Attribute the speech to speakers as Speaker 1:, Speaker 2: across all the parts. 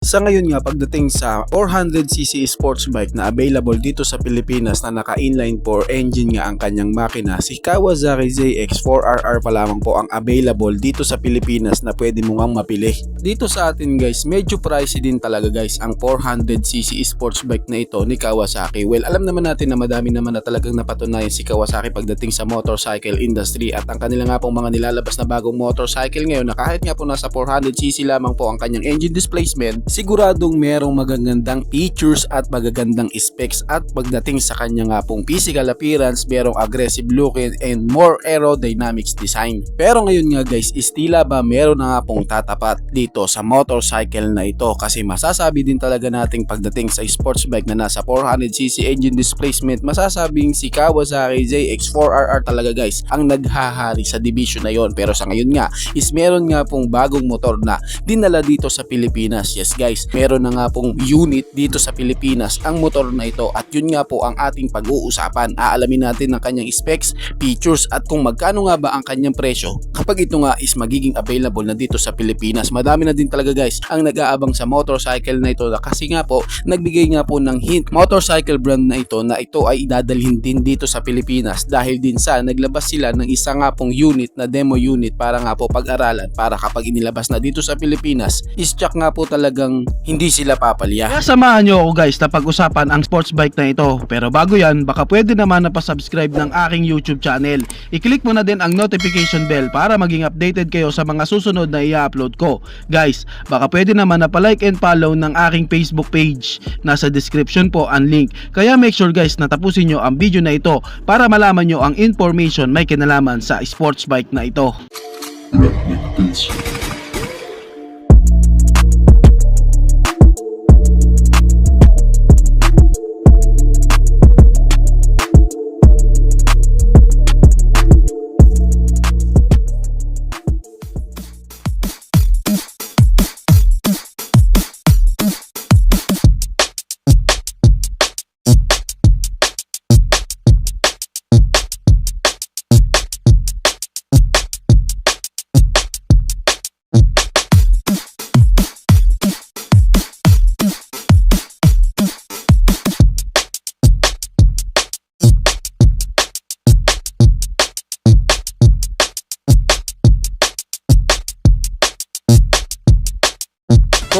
Speaker 1: Sa ngayon nga pagdating sa 400cc sports bike na available dito sa Pilipinas na naka-inline 4 engine nga ang kanyang makina, si Kawasaki ZX4RR pa lamang po ang available dito sa Pilipinas na pwede mo ngang mapili. Dito sa atin guys, medyo pricey din talaga guys ang 400cc sports bike na ito ni Kawasaki. Well, alam naman natin na madami naman na talagang napatunayan si Kawasaki pagdating sa motorcycle industry at ang kanila nga pong mga nilalabas na bagong motorcycle ngayon na kahit nga po nasa 400cc lamang po ang kanyang engine displacement, siguradong merong magagandang features at magagandang specs at pagdating sa kanya nga pong physical appearance, merong aggressive looking and more aerodynamics design. Pero ngayon nga guys, tila ba meron na nga pong tatapat dito sa motorcycle na ito kasi masasabi din talaga nating pagdating sa sports bike na nasa 400cc engine displacement, masasabing si Kawasaki ZX4RR talaga guys ang naghahari sa division na yon. Pero sa ngayon nga is meron nga pong bagong motor na dinala dito sa Pilipinas. Yes guys, meron na nga pong unit dito sa Pilipinas ang motor na ito at yun nga po ang ating pag-uusapan. Aalamin natin ang kanyang specs, features at kung magkano nga ba ang kanyang presyo kapag ito nga is magiging available na dito sa Pilipinas. Madami na din talaga guys ang nag-aabang sa motorcycle na ito kasi nga po nagbigay nga po ng hint motorcycle brand na ito ay idadalhin din dito sa Pilipinas dahil din sa naglabas sila ng isa nga pong unit na demo unit para nga po pag-aralan para kapag inilabas na dito sa Pilipinas is check nga po talagang hindi sila papalya.
Speaker 2: Kaya samahan nyo ako guys na pag-usapan ang sports bike na ito. Pero bago yan, baka pwede naman na pa-subscribe ng aking YouTube channel. I-click mo na din ang notification bell para maging updated kayo sa mga susunod na i-upload ko. Guys, baka pwede naman na pa-like and follow ng aking Facebook page. Nasa description po ang link. Kaya make sure guys na tapusin nyo ang video na ito para malaman nyo ang information may kinalaman sa sports bike na ito.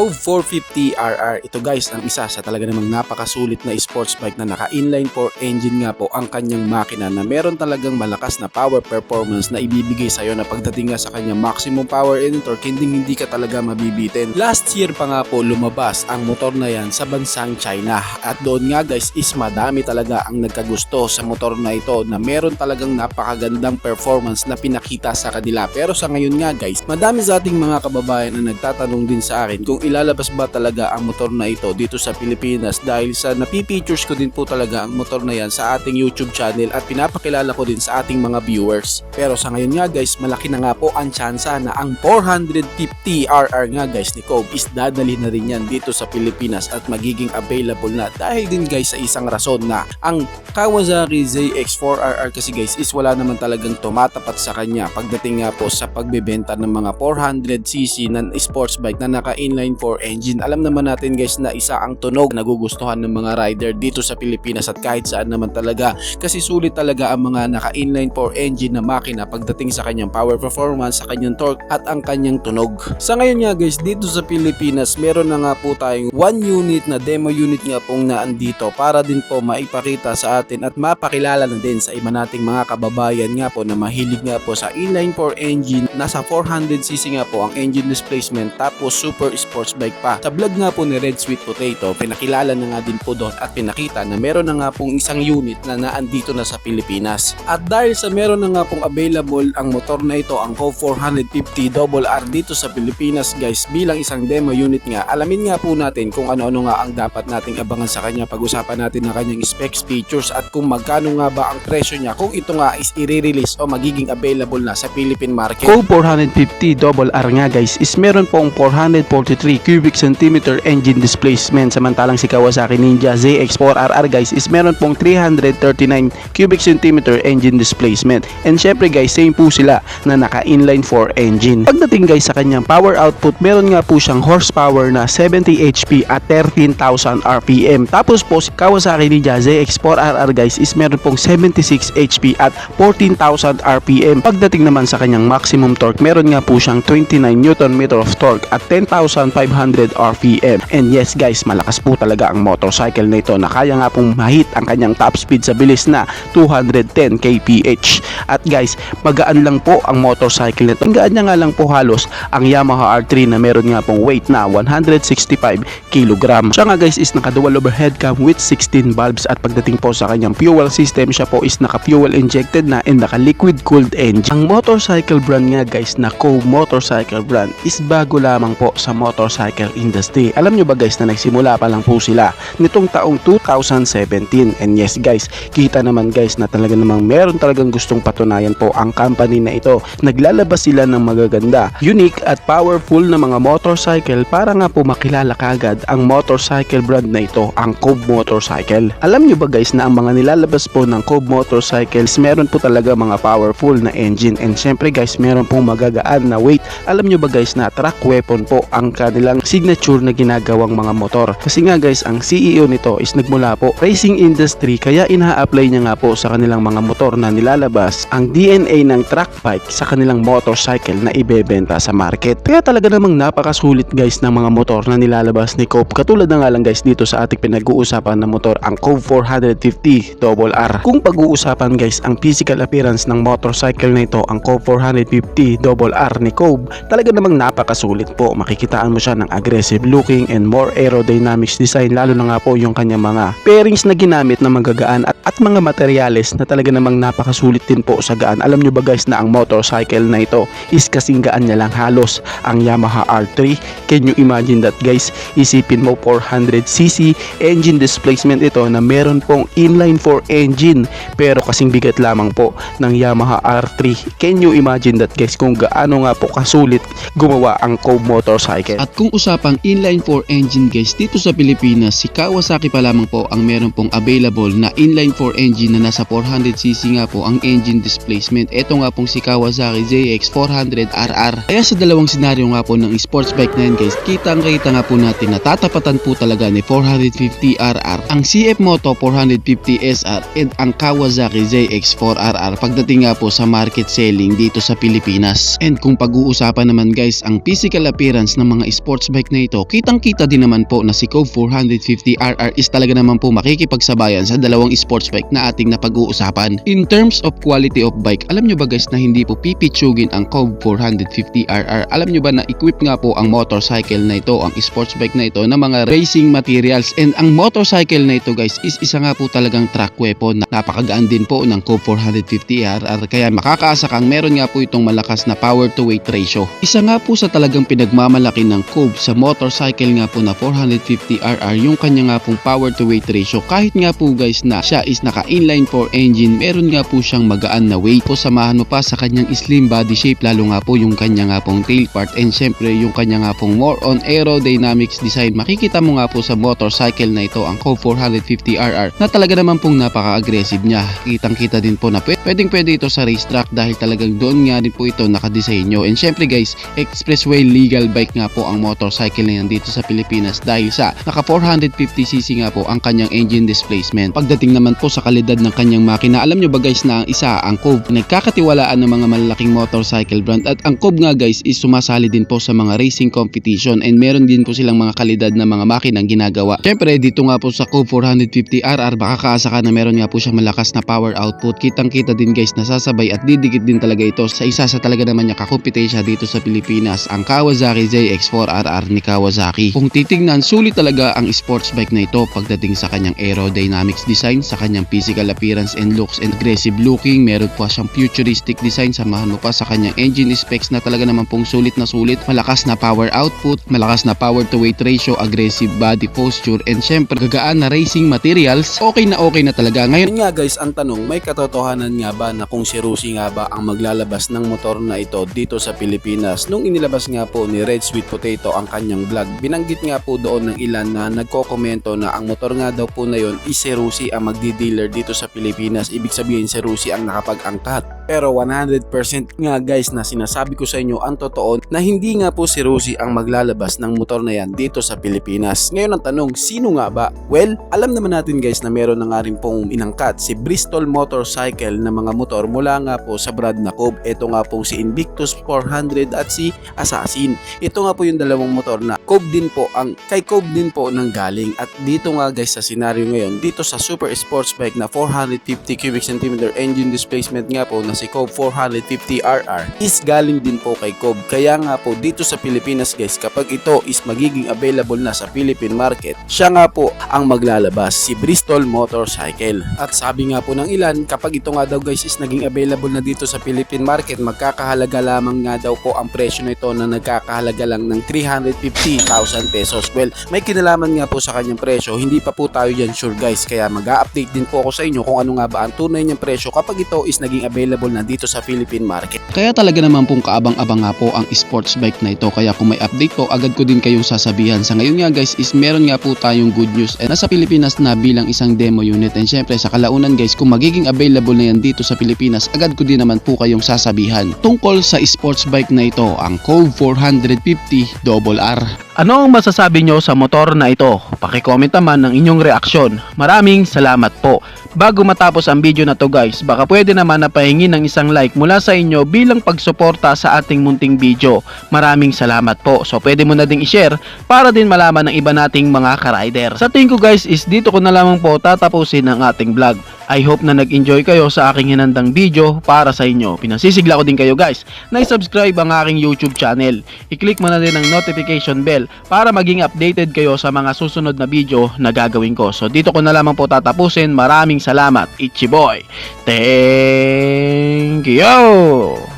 Speaker 1: Cove 450RR, ito guys ang isa sa talaga namang napakasulit na sports bike na naka-inline 4 engine nga po ang kanyang makina na meron talagang malakas na power performance na ibibigay sa iyo na pagdating nga sa kanyang maximum power and torque hindi ka talaga mabibitin. Last year pa nga po lumabas ang motor na yan sa bansang China at doon nga guys is madami talaga ang nagkagusto sa motor na ito na meron talagang napakagandang performance na pinakita sa kanila. Pero sa ngayon nga guys, madami sa ating mga kababayan na nagtatanong din sa akin kung ilalabas ba talaga ang motor na ito dito sa Pilipinas dahil sa napipictures ko din po talaga ang motor na yan sa ating YouTube channel at pinapakilala ko din sa ating mga viewers. Pero sa ngayon nga guys, malaki na nga po ang tsansa na ang 450RR nga guys ni Cove is dadalhin na rin yan dito sa Pilipinas at magiging available na dahil din guys sa isang rason na ang Kawasaki ZX4RR kasi guys is wala naman talagang tumatapat sa kanya pagdating nga po sa pagbebenta ng mga 400cc na sports bike na naka-inline 4 engine. Alam naman natin guys na isa ang tunog na nagugustuhan ng mga rider dito sa Pilipinas at kahit saan naman talaga kasi sulit talaga ang mga naka-inline 4 engine na makina pagdating sa kanyang power performance, sa kanyang torque at ang kanyang tunog. Sa ngayon nga guys, dito sa Pilipinas meron na nga po tayong 1 unit na demo unit nga pong naandito para din po maipakita sa atin at mapakilala na din sa iba nating mga kababayan nga po na mahilig nga po sa inline 4 engine. Nasa 400cc nga po ang engine displacement tapos super sports bike pa. Sa vlog nga po ni Red Sweet Potato, pinakilala na nga din po doon at pinakita na meron na nga pong isang unit na naandito na sa Pilipinas. At dahil sa meron na nga pong available ang motor na ito, ang Cove 450RR dito sa Pilipinas guys bilang isang demo unit nga, alamin nga po natin kung ano-ano nga ang dapat nating abangan sa kanya. Pag-usapan natin ang kanyang specs, features at kung magkano nga ba ang presyo niya kung ito nga is i-release o magiging available na sa Philippine market.
Speaker 2: Cove 450RR nga guys is meron pong 443 cubic cubic centimeter engine displacement, samantalang si Kawasaki Ninja ZX4RR guys is meron pong 339 cubic centimeter engine displacement. And syempre guys, same po sila na naka inline 4 engine. Pagdating guys sa kanyang power output, meron nga po siyang horsepower na 70 HP at 13,000 RPM. Tapos po si Kawasaki Ninja ZX4RR guys is meron pong 76 HP at 14,000 RPM. Pagdating naman sa kanyang maximum torque, meron nga po siyang 29 Nm of torque at 10,500 RPM. And yes guys, malakas po talaga ang motorcycle na ito na kaya nga pong mahit ang kanyang top speed sa bilis na 210 kph. At guys, magaan lang po ang motorcycle nito. Ang gaan niya nga lang po halos ang Yamaha R3 na meron nga pong weight na 165 kg. Siya nga guys is naka dual overhead cam with 16 valves, at pagdating po sa kanyang fuel system, siya po is naka fuel injected na and naka liquid cooled engine. Ang motorcycle brand nga guys na Cove motorcycle brand is bago lamang po sa motorcycle industry. Alam nyo ba guys na nagsimula pa lang po sila nitong taong 2017. And yes guys, kita naman guys na talaga namang meron talagang gustong patunayan po ang company na ito. Naglalabas sila ng magaganda, unique at powerful na mga motorcycle para nga po makilala kagad ang motorcycle brand na ito, ang Cove motorcycle. Alam nyo ba guys na ang mga nilalabas po ng Cove motorcycles meron po talaga mga powerful na engine, and syempre guys meron pong magagaan na weight. Alam nyo ba guys na track weapon po ang kanilang signature na ginagawang mga motor, kasi nga guys ang CEO nito is nagmula po racing industry, kaya ina-apply niya nga po sa kanilang mga motor na nilalabas ang DNA ng track bike sa kanilang motorcycle na ibebenta sa market. Kaya talaga namang napakasulit guys ng mga motor na nilalabas ni Cove. Katulad na nga lang guys dito sa ating pinag-uusapan na motor, ang Cove 450 RR. Kung pag-uusapan guys ang physical appearance ng motorcycle na ito, ang Cove 450 RR ni Cove, talaga namang napakasulit po. Makikitaan mo siya ng aggressive looking and more aerodynamics design, lalo na nga po yung kanyang mga pairings na ginamit na magagaan at mga materyales na talaga namang napakasulit din po sa gaan. Alam nyo ba guys na ang motorcycle na ito is kasing gaan niya lang halos ang Yamaha R3. Can you imagine that guys? Isipin mo 400cc engine displacement ito na meron pong inline 4 engine, pero kasing bigat lamang po ng Yamaha R3. Can you imagine that guys kung gaano nga po kasulit gumawa ang Cove motorcycle? At kung usapang inline 4 engine guys, dito sa Pilipinas si Kawasaki pa lamang po ang meron pong available na inline 4 engine na nasa 400cc nga po ang engine displacement. Ito nga pong si Kawasaki ZX400RR. Kaya sa dalawang senaryo nga po ng sports bike na yan guys, kitang-kita nga po natin na tatapatan po talaga ni 450RR ang CF Moto 450SR and ang Kawasaki ZX4RR pagdating nga po sa market selling dito sa Pilipinas. And kung pag-uusapan naman guys ang physical appearance ng mga sports bike na ito, kitang-kita din naman po na si Cove 450RR is talaga naman po makikipagsabayan sa dalawang sports bike na ating napag-uusapan. In terms of quality of bike, alam nyo ba guys na hindi po pipitsugin ang Cove 450RR? Alam nyo ba na equip nga po ang motorcycle na ito, ang sports bike na ito, na mga racing materials, and ang motorcycle na ito guys is isa nga po talagang track weapon na napakagaan din po ng Cove 450RR, kaya makakaasa kang meron nga po itong malakas na power to weight ratio. Isa nga po sa talagang pinagmamalaki ng Cove sa motorcycle nga po na 450RR yung kanya nga pong power to weight ratio. Kahit nga po guys na siya is naka inline 4 engine, meron nga po siyang magaan na weight. Po samahan mo pa sa kanyang slim body shape, lalo nga po yung kanya nga pong tail part, and syempre yung kanya nga pong more on aerodynamics design. Makikita mo nga po sa motorcycle na ito, ang Cove 450RR, na talaga naman pong napaka-aggressive niya. Kitang-kita din po na pwedeng-pwede ito sa racetrack dahil talagang doon nga rin po ito nakadesenyo. And syempre guys, expressway legal bike nga po ang motorcycle na yan dito sa Pilipinas dahil sa naka 450cc nga po ang kanyang engine displacement. Pagdating naman po sa kalidad ng kanyang makina, alam nyo ba guys na ang Cove nagkakatiwalaan ng mga malalaking motorcycle brand, at ang Cove nga guys is sumasali din po sa mga racing competition, and meron din po silang mga kalidad na mga makinang ginagawa. Syempre dito nga po sa Cove 450RR, baka kaasa ka na meron nga po siyang malakas na power output. Kitang-kita din guys na sasabay at didikit din talaga ito sa isa sa talaga naman niya kakompetensya dito sa Pilipinas, ang Kawasaki ZX4RR ni Kawasaki. Kung titignan, sulit talaga ang sports bike na ito pagdating sa kanyang aerodynamics design, sa kanyang physical appearance and looks and aggressive looking. Meron pa siyang futuristic design, samahan mo pa sa kanyang engine specs na talaga naman pong sulit na sulit. Malakas na power output, malakas na power to weight ratio, aggressive body posture, and syempre gagaan na racing materials. Okay na talaga. Ngayon
Speaker 1: Nga guys, ang tanong, may katotohanan nga ba na kung si Rusi nga ba ang maglalabas ng motor na ito dito sa Pilipinas? Nung inilabas nga po ni Red Sweet Potato ang kanyang vlog. Binanggit nga po doon ng ilan na nagko-komento na ang motor nga daw po na yon is si Rusi ang magdi-dealer dito sa Pilipinas. Ibig sabihin si Rusi ang nakapag-angkat. Pero 100% nga guys na sinasabi ko sa inyo ang totoo na hindi nga po si Rusi ang maglalabas ng motor na yan dito sa Pilipinas. Ngayon ang tanong, sino nga ba? Well, alam naman natin guys na meron na nga rin pong inangkat si Bristol Motorcycle na mga motor mula nga po sa brand na Cove. Ito nga po si Invictus 400 at si Assassin. Ito nga po yung dalawang motor na kay Cove din po nang galing. At dito nga guys sa senaryo ngayon, dito sa super sports bike na 450 cubic centimeter engine displacement nga po na si Cove 450RR is galing din po kay Cove. Kaya nga po dito sa Pilipinas guys, kapag ito is magiging available na sa Philippine market, siya nga po ang maglalabas, si Bristol Motorcycle. At sabi nga po ng ilan, kapag ito nga daw guys is naging available na dito sa Philippine market, magkakahalaga lamang nga daw po ang presyo nito na nagkakahalaga lang ng 350,000 pesos. Well, may kinalaman nga po sa kanyang presyo, hindi pa po tayo dyan sure guys, kaya mag-a-update din po ako sa inyo kung ano nga ba ang tunay niyang presyo kapag ito is naging available na dito sa Philippine market.
Speaker 2: Kaya talaga naman pong kaabang-abang nga po ang sports bike na ito, kaya kung may update po agad ko din kayong sasabihan. Sa ngayon nga guys is meron nga po tayong good news, nasa Pilipinas na bilang isang demo unit, and syempre sa kalaunan guys kung magiging available na yan dito sa Pilipinas, agad ko din naman po kayong sasabihan tungkol sa sports bike na ito, ang Cove 450RR. Ano ang masasabi nyo sa motor na ito? Paki-comment naman ng inyong reaksyon. Maraming salamat po. Bago matapos ang video na to guys, baka pwede naman na pahingin ng isang like mula sa inyo bilang pagsuporta sa ating munting video. Maraming salamat po. So pwede mo na ding i-share para din malaman ng iba nating mga ka-rider. Sa tingin ko guys is dito ko na lamang po tatapusin ang ating vlog. I hope na nag-enjoy kayo sa aking hinandang video para sa inyo. Pinasisigla ko din kayo guys na i-subscribe ang aking YouTube channel. I-click mo na din ang notification bell para maging updated kayo sa mga susunod na video na gagawin ko. So dito ko na lamang po tatapusin. Maraming salamat. Ichiboy. Thank you!